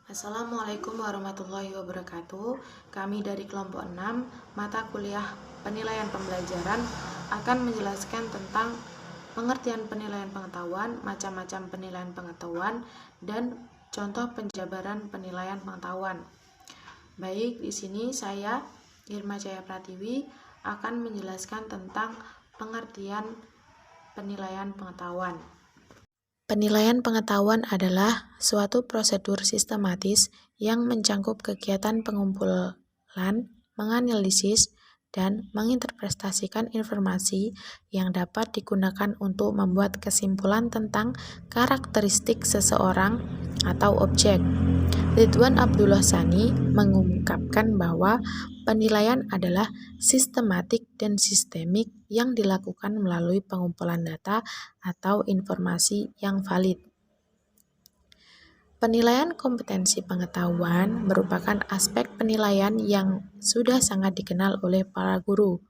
Assalamualaikum warahmatullahi wabarakatuh. Kami dari kelompok 6, mata kuliah penilaian pembelajaran akan menjelaskan tentang pengertian penilaian pengetahuan, macam-macam penilaian pengetahuan, dan contoh penjabaran penilaian pengetahuan. Baik, di sini saya, Irma Jaya Pratiwi, akan menjelaskan tentang pengertian penilaian pengetahuan. Penilaian pengetahuan adalah suatu prosedur sistematis yang mencangkup kegiatan pengumpulan, menganalisis, dan menginterpretasikan informasi yang dapat digunakan untuk membuat kesimpulan tentang karakteristik seseorang atau objek. Ridwan Abdullah Sani mengungkapkan bahwa penilaian adalah sistematik dan sistemik yang dilakukan melalui pengumpulan data atau informasi yang valid. Penilaian kompetensi pengetahuan merupakan aspek penilaian yang sudah sangat dikenal oleh para guru.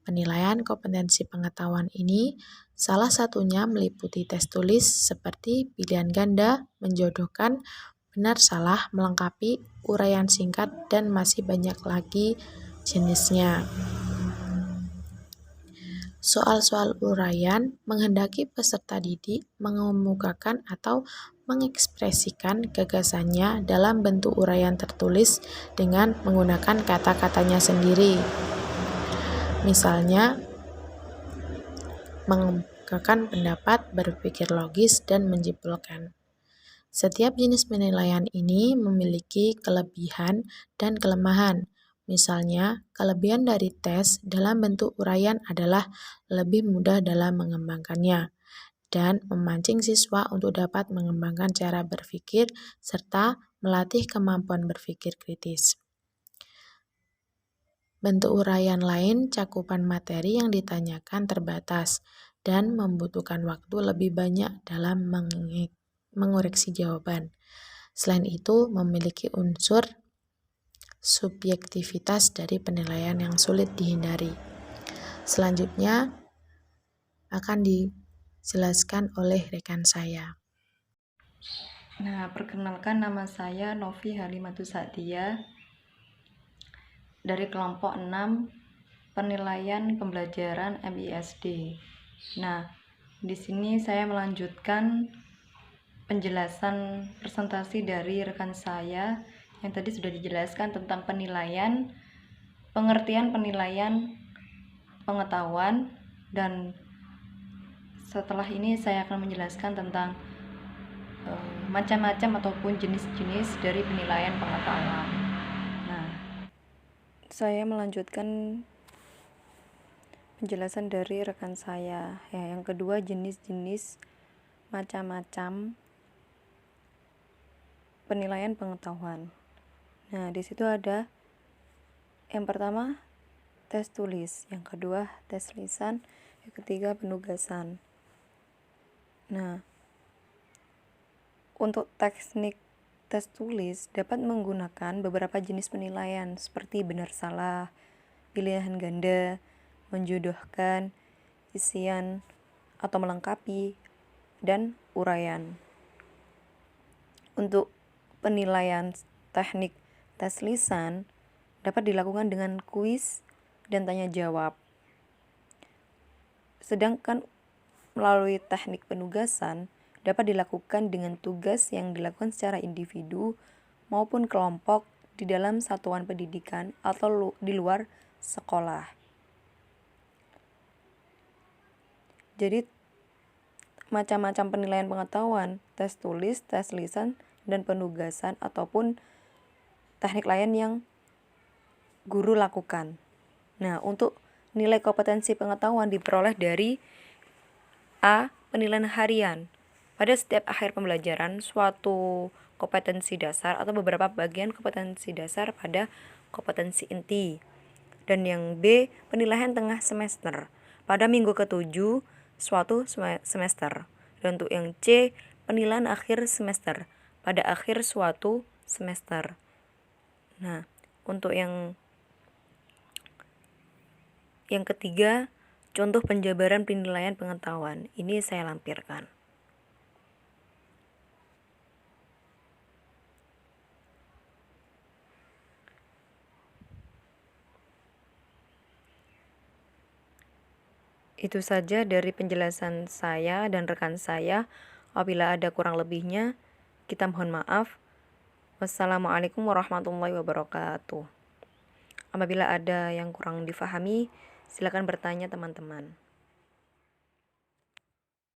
Penilaian kompetensi pengetahuan ini salah satunya meliputi tes tulis seperti pilihan ganda, menjodohkan, benar salah, melengkapi, uraian singkat, dan masih banyak lagi jenisnya. Soal-soal uraian menghendaki peserta didik mengemukakan atau mengekspresikan gagasannya dalam bentuk uraian tertulis dengan menggunakan kata-katanya sendiri. Misalnya, mengemukakan pendapat, berpikir logis, dan menyimpulkan. Setiap jenis penilaian ini memiliki kelebihan dan kelemahan. Misalnya, kelebihan dari tes dalam bentuk uraian adalah lebih mudah dalam mengembangkannya dan memancing siswa untuk dapat mengembangkan cara berpikir serta melatih kemampuan berpikir kritis. Bentuk uraian lain, cakupan materi yang ditanyakan terbatas dan membutuhkan waktu lebih banyak dalam mengoreksi jawaban. Selain itu, memiliki unsur subjektivitas dari penilaian yang sulit dihindari. Selanjutnya akan dijelaskan oleh rekan saya. Perkenalkan, nama saya Novi Halimatus Sa'diyah dari kelompok 6 penilaian pembelajaran MISD. Di sini saya melanjutkan penjelasan presentasi dari rekan saya yang tadi sudah dijelaskan tentang penilaian, pengertian penilaian pengetahuan, dan setelah ini saya akan menjelaskan tentang macam-macam ataupun jenis-jenis dari penilaian pengetahuan. Saya melanjutkan penjelasan dari rekan saya. Yang kedua, jenis-jenis macam-macam penilaian pengetahuan. Di situ ada yang pertama tes tulis, yang kedua tes lisan, yang ketiga penugasan. Untuk teknik tes tulis dapat menggunakan beberapa jenis penilaian seperti benar salah, pilihan ganda, menjodohkan, isian atau melengkapi, dan uraian. Untuk penilaian teknik tes lisan dapat dilakukan dengan kuis dan tanya jawab. Sedangkan melalui teknik penugasan dapat dilakukan dengan tugas yang dilakukan secara individu maupun kelompok di dalam satuan pendidikan atau di luar sekolah. Jadi macam-macam penilaian pengetahuan, tes tulis, tes lisan, dan penugasan ataupun teknik lain yang guru lakukan. Untuk nilai kompetensi pengetahuan diperoleh dari A. Penilaian harian. Pada setiap akhir pembelajaran, suatu kompetensi dasar atau beberapa bagian kompetensi dasar pada kompetensi inti. Dan yang B. Penilaian tengah semester. Pada minggu ke-7 suatu semester. Dan untuk yang C. Penilaian akhir semester. Pada akhir suatu semester. Untuk yang ketiga, contoh penjabaran penilaian pengetahuan. Ini saya lampirkan. Itu saja dari penjelasan saya dan rekan saya. Apabila ada kurang lebihnya, kita mohon maaf. Wassalamualaikum warahmatullahi wabarakatuh. Apabila ada yang kurang difahami, silakan bertanya teman-teman.